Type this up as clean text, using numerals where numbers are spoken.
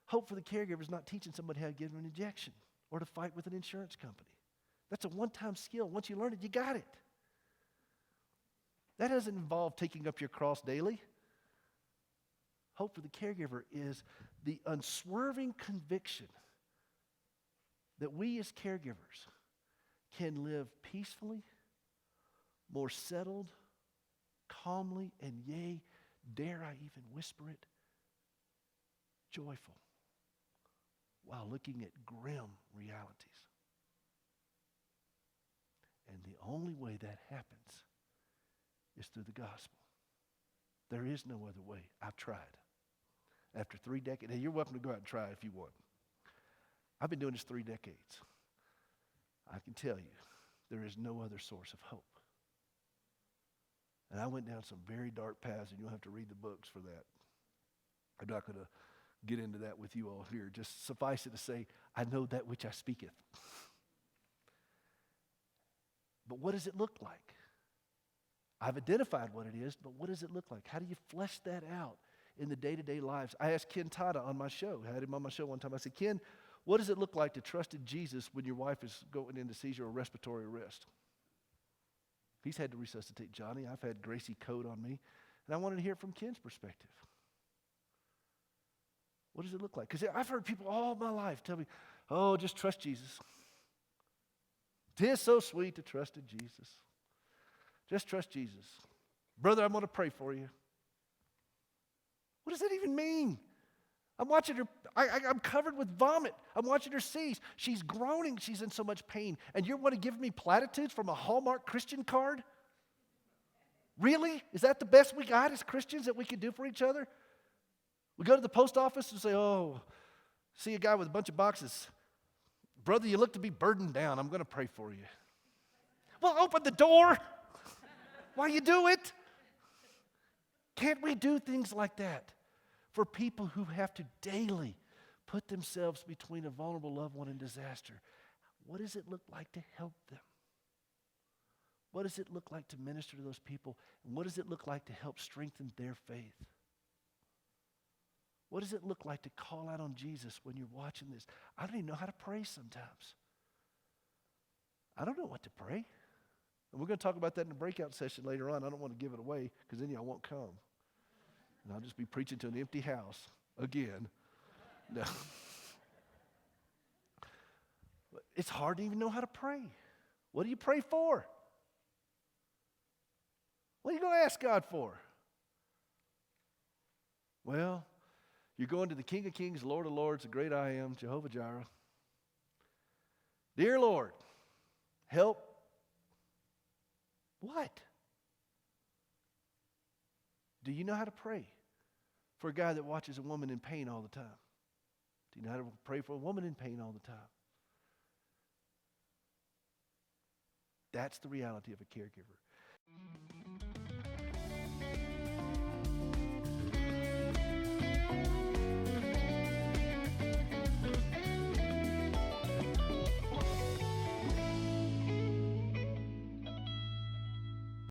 Hope for the caregiver is not teaching somebody how to give an injection or to fight with an insurance company. That's a one-time skill. Once you learn it, you got it. That doesn't involve taking up your cross daily. Hope for the caregiver is the unswerving conviction that we as caregivers can live peacefully, more settled, calmly, and yea, dare I even whisper it, joyful, while looking at grim realities. And the only way that happens is through the gospel. There is no other way. I've tried. After 3 decades, and you're welcome to go out and try if you want. I've been doing this 3 decades. I can tell you, there is no other source of hope. And I went down some very dark paths, and you'll have to read the books for that. I'm not going to get into that with you all here. Just suffice it to say, I know that which I speaketh. But what does it look like? I've identified what it is, but what does it look like? How do you flesh that out in the day-to-day lives? I asked Ken Tada on my show. I had him on my show one time. I said, Ken, what does it look like to trust in Jesus when your wife is going into seizure or respiratory arrest? He's had to resuscitate Johnny. I've had Gracie Code on me. And I wanted to hear it from Ken's perspective. What does it look like? Because I've heard people all my life tell me, oh, just trust Jesus. It is so sweet to trust in Jesus. Just trust Jesus. Brother, I'm going to pray for you. What does that even mean? I'm watching her, I'm covered with vomit. I'm watching her seize. She's groaning. She's in so much pain. And you want to give me platitudes from a Hallmark Christian card? Really? Is that the best we got as Christians that we can do for each other? We go to the post office and say, oh, see a guy with a bunch of boxes. Brother, you look to be burdened down. I'm going to pray for you. Well, open the door. Why you do it? Can't we do things like that for people who have to daily put themselves between a vulnerable loved one and disaster? What does it look like to help them? What does it look like to minister to those people? And what does it look like to help strengthen their faith? What does it look like to call out on Jesus when you're watching this? I don't even know how to pray sometimes. I don't know what to pray. And we're going to talk about that in the breakout session later on. I don't want to give it away because then y'all won't come. And I'll just be preaching to an empty house again. No. But it's hard to even know how to pray. What do you pray for? What are you going to ask God for? Well, you're going to the King of Kings, Lord of Lords, the great I am, Jehovah Jireh. Dear Lord, help. What? Do you know how to pray for a guy that watches a woman in pain all the time? Do you know how to pray for a woman in pain all the time? That's the reality of a caregiver.